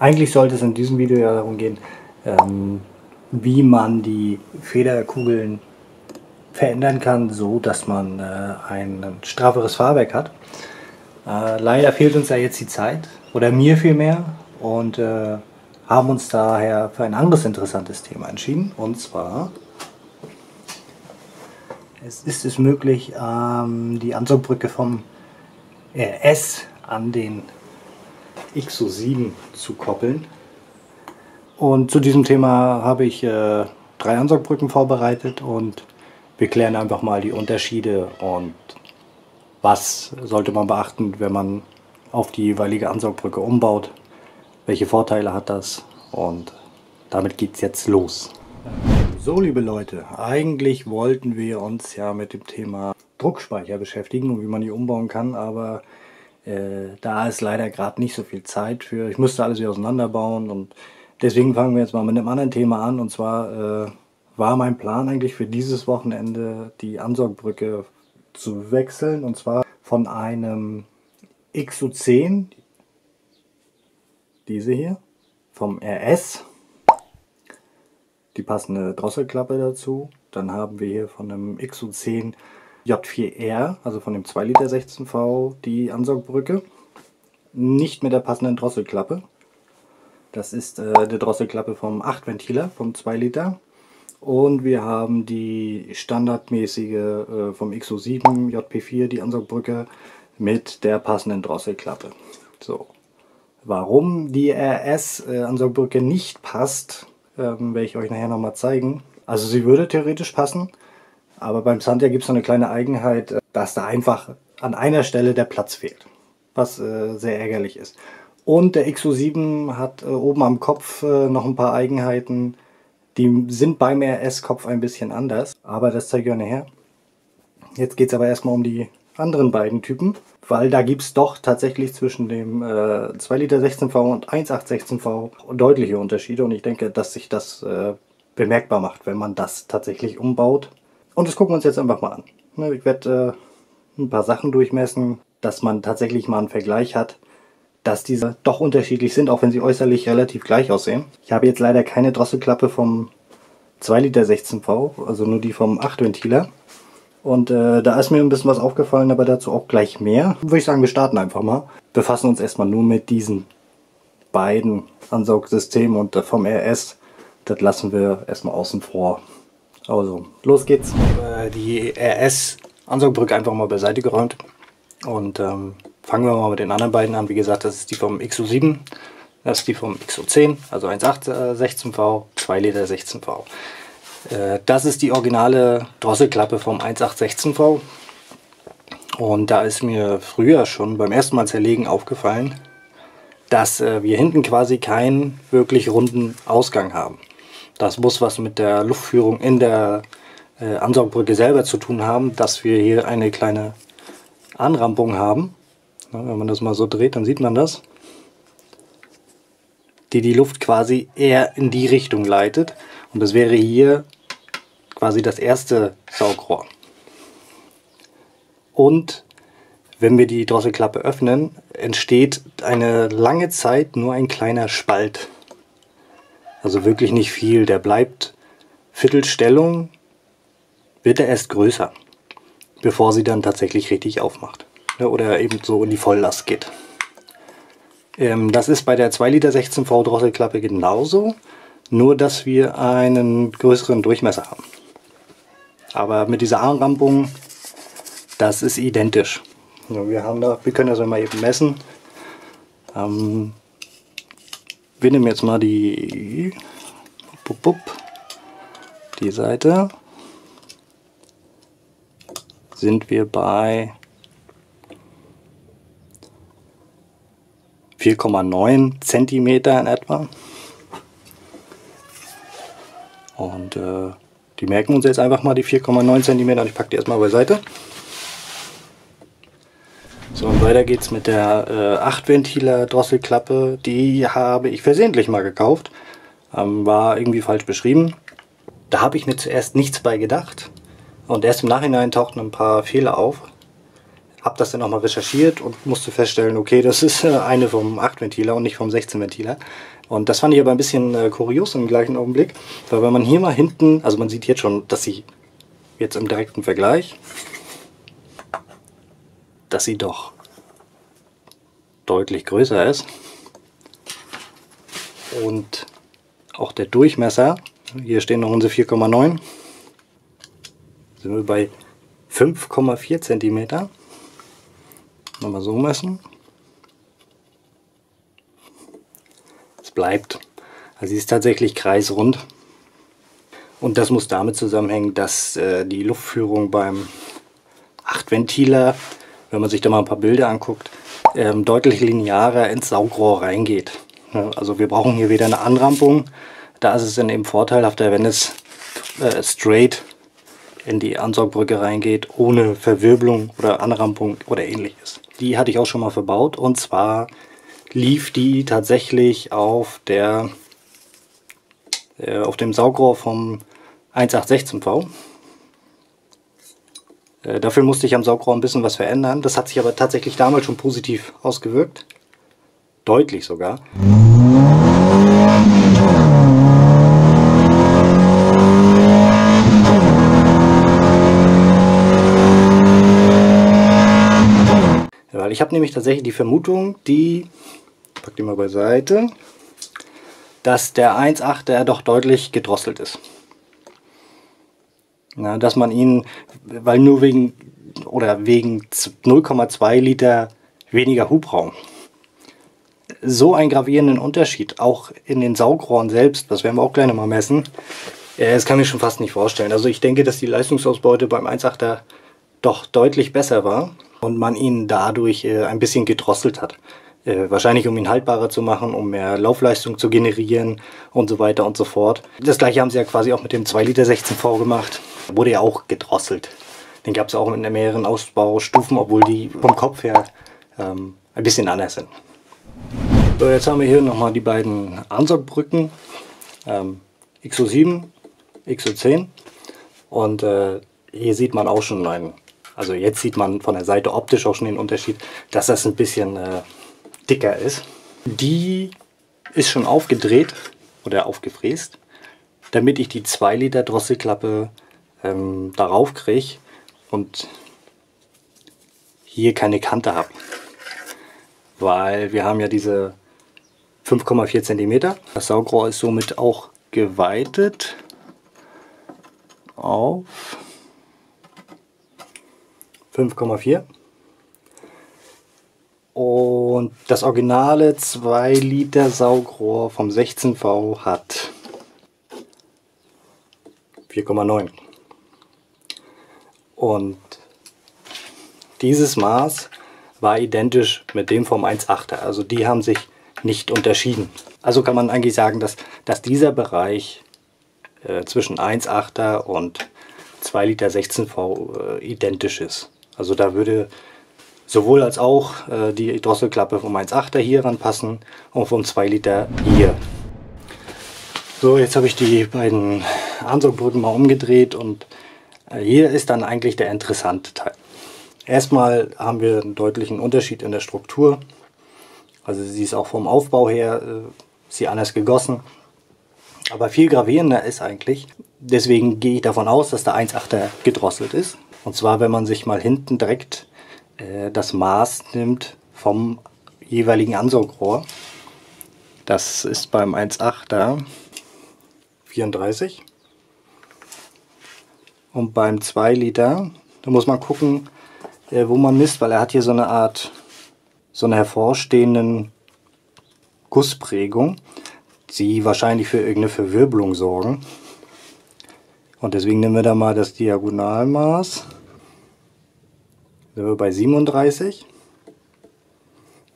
Eigentlich sollte es in diesem Video ja darum gehen, wie man die Federkugeln verändern kann, so dass man ein strafferes Fahrwerk hat. Leider fehlt uns ja jetzt die Zeit, oder mir vielmehr, und haben uns daher für ein anderes interessantes Thema entschieden. Und zwar ist es möglich, die Ansaugbrücke vom RS an den XO7 zu koppeln. Und zu diesem Thema habe ich 3 Ansaugbrücken vorbereitet und wir klären einfach mal die Unterschiede und was sollte man beachten, wenn man auf die jeweilige Ansaugbrücke umbaut. Welche Vorteile hat das? Und damit geht es jetzt los. So, liebe Leute, eigentlich wollten wir uns ja mit dem Thema Druckspeicher beschäftigen und wie man die umbauen kann, aber da ist leider gerade nicht so viel Zeit für. Ich musste alles wieder auseinanderbauen und deswegen fangen wir jetzt mal mit einem anderen Thema an. Und zwar war mein Plan eigentlich für dieses Wochenende die Ansaugbrücke zu wechseln, und zwar von einem XO10, diese hier, vom RS, die passende Drosselklappe dazu. Dann haben wir hier von einem XO10 J4R, also von dem 2 Liter 16V, die Ansaugbrücke. Nicht mit der passenden Drosselklappe. Das ist die Drosselklappe vom 8-Ventiler, vom 2 Liter. Und wir haben die standardmäßige vom XO7 JP4, die Ansaugbrücke, mit der passenden Drosselklappe. So. Warum die RS-Ansaugbrücke nicht passt, werde ich euch nachher nochmal zeigen. Also sie würde theoretisch passen, aber beim Xantia gibt es so eine kleine Eigenheit, dass da einfach an einer Stelle der Platz fehlt, was sehr ärgerlich ist. Und der XO7 hat oben am Kopf noch ein paar Eigenheiten, die sind beim RS-Kopf ein bisschen anders, aber das zeige ich euch nachher. Jetzt geht es aber erstmal um die anderen beiden Typen, weil da gibt es doch tatsächlich zwischen dem 2 Liter 16V und 1.8 16V deutliche Unterschiede, und ich denke, dass sich das bemerkbar macht, wenn man das tatsächlich umbaut. Und das gucken wir uns jetzt einfach mal an. Ich werde ein paar Sachen durchmessen, dass man tatsächlich mal einen Vergleich hat, dass diese doch unterschiedlich sind, auch wenn sie äußerlich relativ gleich aussehen. Ich habe jetzt leider keine Drosselklappe vom 2 Liter 16V, also nur die vom 8-Ventiler. Und da ist mir ein bisschen was aufgefallen, aber dazu auch gleich mehr. Würde ich sagen, wir starten einfach mal. Befassen uns erstmal nur mit diesen beiden Ansaugsystemen, und vom RS, das lassen wir erstmal außen vor. Also, los geht's. Die RS-Ansaugbrücke einfach mal beiseite geräumt. Und fangen wir mal mit den anderen beiden an. Wie gesagt, das ist die vom XO7, das ist die vom XO10, also 1.8 16V, 2 Liter 16V. Das ist die originale Drosselklappe vom 1.8 16V. Und da ist mir früher schon beim ersten Mal zerlegen aufgefallen, dass wir hinten quasi keinen wirklich runden Ausgang haben. Das muss was mit der Luftführung in der Ansaugbrücke selber zu tun haben, dass wir hier eine kleine Anrampung haben. Wenn man das mal so dreht, dann sieht man das. Die Luft quasi eher in die Richtung leitet. Und das wäre hier quasi das erste Saugrohr. Und wenn wir die Drosselklappe öffnen, entsteht eine lange Zeit nur ein kleiner Spalt. Also wirklich nicht viel. Der bleibt Viertelstellung, wird er erst größer, bevor sie dann tatsächlich richtig aufmacht. Oder eben so in die Volllast geht. Das ist bei der 2 Liter 16V Drosselklappe genauso, nur dass wir einen größeren Durchmesser haben. Aber mit dieser Anrampung, das ist identisch. Wir können das mal eben messen. Wir nehmen jetzt mal die Seite. Sind wir bei 4,9 cm in etwa. Und die merken uns jetzt einfach mal, die 4,9 cm. Ich packe die erstmal beiseite. So, und weiter geht's mit der 8-Ventiler Drosselklappe. Die habe ich versehentlich mal gekauft. War irgendwie falsch beschrieben. Da habe ich mir zuerst nichts bei gedacht. Und erst im Nachhinein tauchten ein paar Fehler auf. Habe das dann nochmal recherchiert und musste feststellen, okay, das ist eine vom 8-Ventiler und nicht vom 16-Ventiler. Und das fand ich aber ein bisschen kurios im gleichen Augenblick, weil wenn man hier mal hinten, also man sieht jetzt schon, dass sie jetzt im direkten Vergleich, dass sie doch deutlich größer ist. Und auch der Durchmesser, hier stehen noch unsere 4,9, sind wir bei 5,4 cm. Nochmal so messen. Es bleibt. Also sie ist tatsächlich kreisrund. Und das muss damit zusammenhängen, dass die Luftführung beim 8-Ventiler, wenn man sich da mal ein paar Bilder anguckt, deutlich linearer ins Saugrohr reingeht. Ja, also wir brauchen hier wieder eine Anrampung. Da ist es dann eben vorteilhafter, wenn es straight in die Ansaugbrücke reingeht, ohne Verwirbelung oder Anrampung oder ähnliches. Die hatte ich auch schon mal verbaut, und zwar lief die tatsächlich auf dem Saugrohr vom 1816V. Dafür musste ich am Saugrohr ein bisschen was verändern. Das hat sich aber tatsächlich damals schon positiv ausgewirkt. Deutlich sogar. Weil ich habe nämlich tatsächlich die Vermutung, ich pack die mal beiseite, dass der 1.8er doch deutlich gedrosselt ist. Ja, dass man ihn, weil nur wegen 0,2 Liter weniger Hubraum, so einen gravierenden Unterschied, auch in den Saugrohren selbst, das werden wir auch gleich mal messen, das kann ich mir schon fast nicht vorstellen. Also ich denke, dass die Leistungsausbeute beim 1.8er doch deutlich besser war und man ihn dadurch ein bisschen gedrosselt hat. Wahrscheinlich um ihn haltbarer zu machen, um mehr Laufleistung zu generieren und so weiter und so fort. Das gleiche haben sie ja quasi auch mit dem 2 Liter 16V gemacht. Wurde ja auch gedrosselt. Den gab es auch in mehreren Ausbaustufen, obwohl die vom Kopf her ein bisschen anders sind. So, jetzt haben wir hier nochmal die beiden Ansaugbrücken, XO7, XO10, und hier sieht man auch schon also jetzt sieht man von der Seite optisch auch schon den Unterschied, dass das ein bisschen dicker ist. Die ist schon aufgedreht oder aufgefräst, damit ich die 2 Liter Drosselklappe darauf kriege und hier keine Kante habe. Weil wir haben ja diese 5,4 cm. Das Saugrohr ist somit auch geweitet auf 5,4. Und das originale 2 Liter Saugrohr vom 16V hat 4,9. Und dieses Maß war identisch mit dem vom 1.8er. Also die haben sich nicht unterschieden. Also kann man eigentlich sagen, dass dieser Bereich zwischen 1.8er und 2 Liter 16V identisch ist. Also da würde sowohl als auch die Drosselklappe vom 1.8er hier ranpassen und vom 2 Liter hier. So, jetzt habe ich die beiden Ansaugbrücken mal umgedreht und hier ist dann eigentlich der interessante Teil. Erstmal haben wir einen deutlichen Unterschied in der Struktur. Also sie ist auch vom Aufbau her ist sie anders gegossen. Aber viel gravierender ist eigentlich, deswegen gehe ich davon aus, dass der 1.8er gedrosselt ist. Und zwar, wenn man sich mal hinten direkt das Maß nimmt vom jeweiligen Ansaugrohr. Das ist beim 1.8er 34. Und beim 2 Liter, da muss man gucken, wo man misst, weil er hat hier so eine Art, so eine hervorstehenden Gussprägung, die wahrscheinlich für irgendeine Verwirbelung sorgen. Und deswegen nehmen wir da mal das Diagonalmaß. Da sind wir bei 37.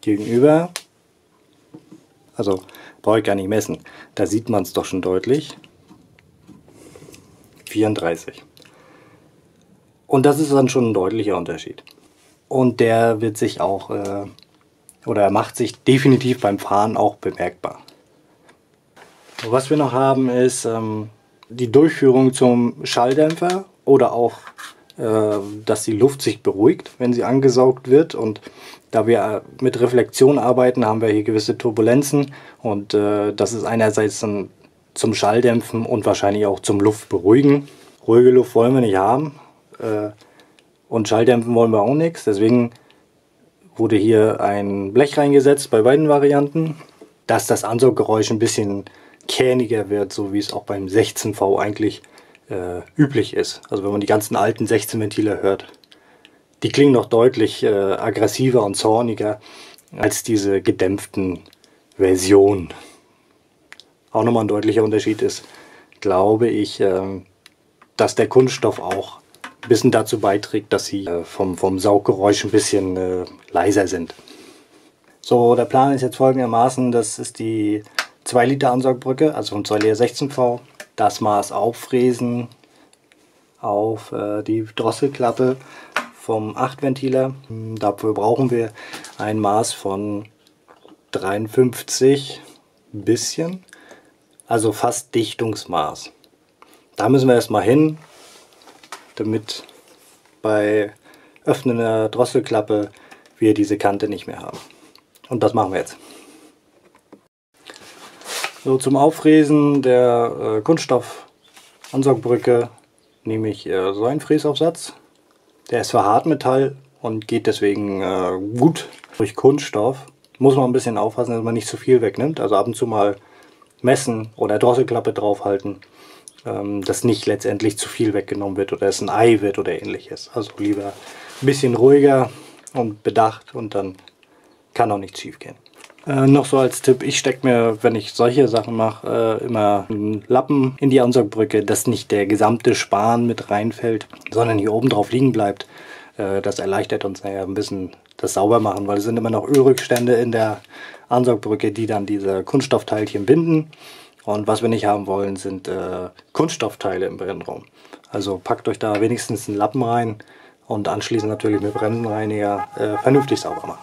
Gegenüber, also brauche ich gar nicht messen, da sieht man es doch schon deutlich, 34. Und das ist dann schon ein deutlicher Unterschied. Und der wird sich auch, oder er macht sich definitiv beim Fahren auch bemerkbar. Was wir noch haben ist die Durchführung zum Schalldämpfer oder auch dass die Luft sich beruhigt, wenn sie angesaugt wird. Und da wir mit Reflexion arbeiten, haben wir hier gewisse Turbulenzen. Und das ist einerseits dann zum Schalldämpfen und wahrscheinlich auch zum Luftberuhigen. Ruhige Luft wollen wir nicht haben und Schalldämpfen wollen wir auch nichts. Deswegen wurde hier ein Blech reingesetzt bei beiden Varianten, dass das Ansauggeräusch ein bisschen kähniger wird, so wie es auch beim 16V eigentlich üblich ist. Also wenn man die ganzen alten 16 Ventile hört, die klingen noch deutlich aggressiver und zorniger als diese gedämpften Versionen. Auch nochmal ein deutlicher Unterschied ist, glaube ich, dass der Kunststoff auch ein bisschen dazu beiträgt, dass sie vom Sauggeräusch ein bisschen leiser sind. So, der Plan ist jetzt folgendermaßen, das ist die 2 Liter Ansaugbrücke, also vom 2 Liter 16V. Das Maß auffräsen auf die Drosselklappe vom 8 Ventiler. Dafür brauchen wir ein Maß von 53 bisschen, also fast Dichtungsmaß. Da müssen wir erstmal hin, damit bei Öffnen der Drosselklappe wir diese Kante nicht mehr haben. Und das machen wir jetzt. So, zum Auffräsen der Kunststoff-Ansaugbrücke nehme ich so einen Fräsaufsatz. Der ist für Hartmetall und geht deswegen gut durch Kunststoff. Muss man ein bisschen aufpassen, dass man nicht zu viel wegnimmt. Also ab und zu mal messen oder Drosselklappe draufhalten, dass nicht letztendlich zu viel weggenommen wird oder es ein Ei wird oder ähnliches. Also lieber ein bisschen ruhiger und bedacht und dann kann auch nichts schief gehen. Noch so als Tipp, ich stecke mir, wenn ich solche Sachen mache, immer einen Lappen in die Ansaugbrücke, dass nicht der gesamte Span mit reinfällt, sondern hier oben drauf liegen bleibt. Das erleichtert uns ja ein bisschen das Saubermachen, weil es sind immer noch Ölrückstände in der Ansaugbrücke, die dann diese Kunststoffteilchen binden. Und was wir nicht haben wollen, sind Kunststoffteile im Brennraum. Also packt euch da wenigstens einen Lappen rein und anschließend natürlich mit Bremsenreiniger vernünftig sauber machen.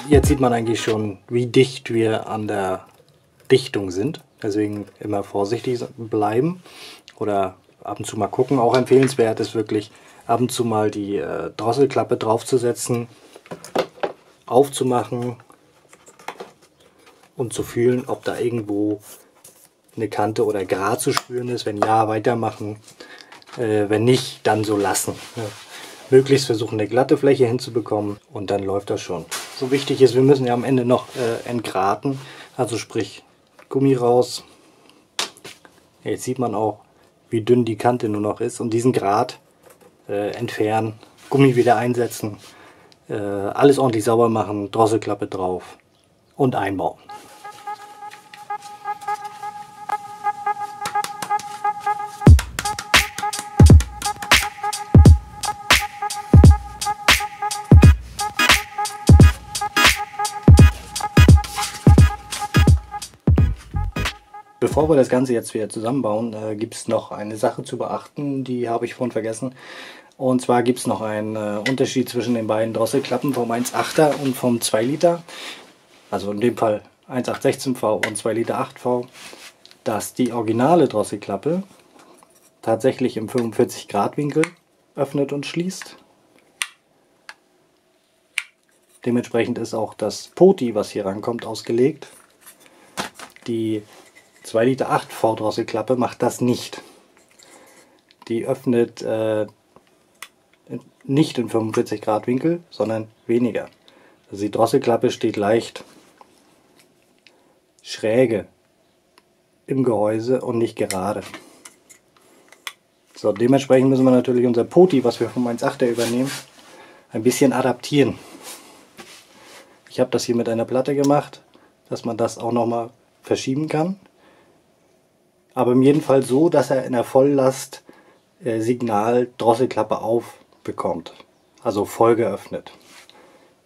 Jetzt sieht man eigentlich schon, wie dicht wir an der Dichtung sind. Deswegen immer vorsichtig bleiben oder ab und zu mal gucken. Auch empfehlenswert ist wirklich ab und zu mal die Drosselklappe draufzusetzen, aufzumachen und zu fühlen, ob da irgendwo eine Kante oder Grat zu spüren ist. Wenn ja, weitermachen. Wenn nicht, dann so lassen. Ja. Möglichst versuchen, eine glatte Fläche hinzubekommen und dann läuft das schon. So wichtig ist, wir müssen ja am Ende noch entgraten, also sprich Gummi raus. Jetzt sieht man auch, wie dünn die Kante nur noch ist und diesen Grat entfernen, Gummi wieder einsetzen, alles ordentlich sauber machen, Drosselklappe drauf und einbauen. Bevor wir das Ganze jetzt wieder zusammenbauen, gibt es noch eine Sache zu beachten, die habe ich vorhin vergessen. Und zwar gibt es noch einen Unterschied zwischen den beiden Drosselklappen vom 1.8er und vom 2 Liter. Also in dem Fall 1.816V und 2 Liter 8V, dass die originale Drosselklappe tatsächlich im 45 Grad Winkel öffnet und schließt. Dementsprechend ist auch das Poti, was hier rankommt, ausgelegt. Die 2 Liter 8V Drosselklappe macht das nicht. Die öffnet nicht in 45 Grad Winkel, sondern weniger. Also die Drosselklappe steht leicht schräge im Gehäuse und nicht gerade. So, dementsprechend müssen wir natürlich unser Poti, was wir vom 1.8er übernehmen, ein bisschen adaptieren. Ich habe das hier mit einer Platte gemacht, dass man das auch nochmal verschieben kann. Aber in jedem Fall so, dass er in der Volllast Signal Drosselklappe auf bekommt. Also voll geöffnet.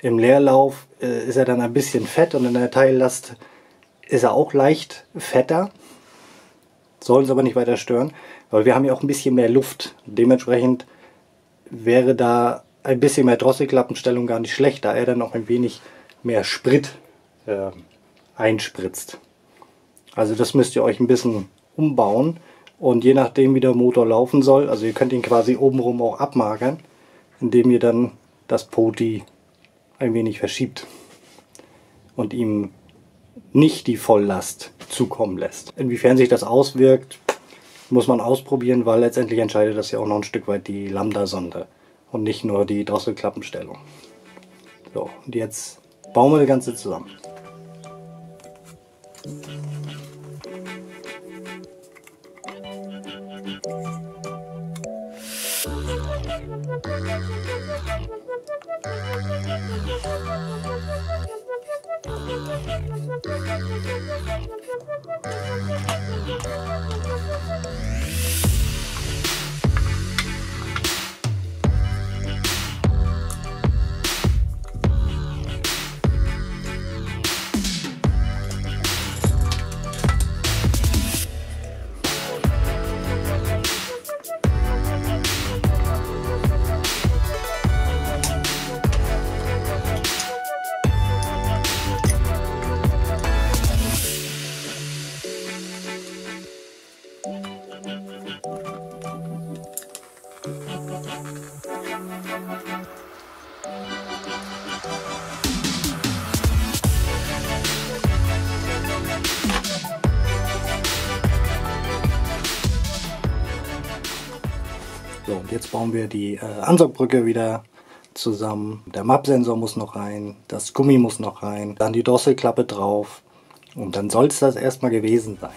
Im Leerlauf ist er dann ein bisschen fett und in der Teillast ist er auch leicht fetter, soll uns aber nicht weiter stören, weil wir haben ja auch ein bisschen mehr Luft. Dementsprechend wäre da ein bisschen mehr Drosselklappenstellung gar nicht schlecht, da er dann noch ein wenig mehr Sprit einspritzt. Also das müsst ihr euch ein bisschen umbauen und je nachdem wie der Motor laufen soll, also ihr könnt ihn quasi obenrum auch abmagern, indem ihr dann das Poti ein wenig verschiebt und ihm nicht die Volllast zukommen lässt. Inwiefern sich das auswirkt, muss man ausprobieren, weil letztendlich entscheidet das ja auch noch ein Stück weit die Lambda-Sonde und nicht nur die Drosselklappenstellung. So, und jetzt bauen wir das Ganze zusammen. So, und jetzt bauen wir die Ansaugbrücke wieder zusammen. Der MAP-Sensor muss noch rein, das Gummi muss noch rein, dann die Drosselklappe drauf und dann soll es das erstmal gewesen sein.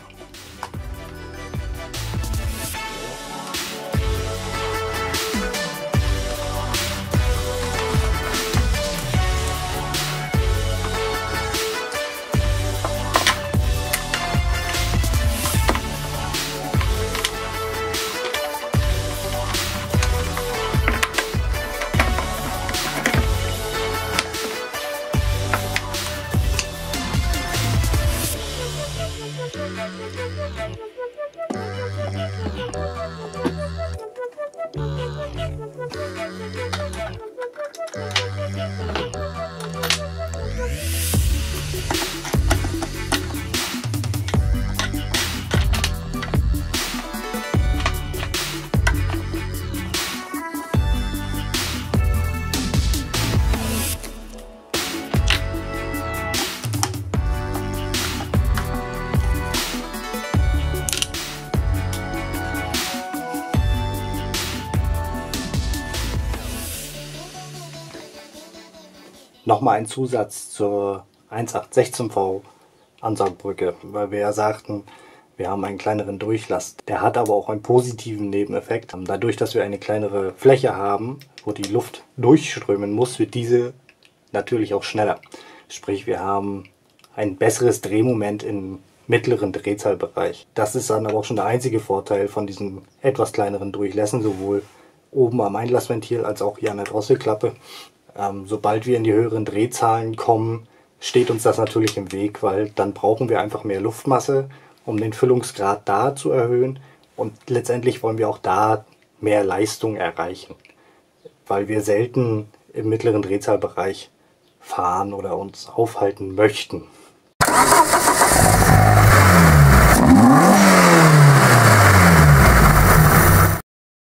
Nochmal ein Zusatz zur 1816V Ansaugbrücke, weil wir ja sagten, wir haben einen kleineren Durchlass. Der hat aber auch einen positiven Nebeneffekt. Dadurch, dass wir eine kleinere Fläche haben, wo die Luft durchströmen muss, wird diese natürlich auch schneller. Sprich, wir haben ein besseres Drehmoment im mittleren Drehzahlbereich. Das ist dann aber auch schon der einzige Vorteil von diesen etwas kleineren Durchlässen, sowohl oben am Einlassventil als auch hier an der Drosselklappe. Sobald wir in die höheren Drehzahlen kommen, steht uns das natürlich im Weg, weil dann brauchen wir einfach mehr Luftmasse, um den Füllungsgrad da zu erhöhen und letztendlich wollen wir auch da mehr Leistung erreichen, weil wir selten im mittleren Drehzahlbereich fahren oder uns aufhalten möchten.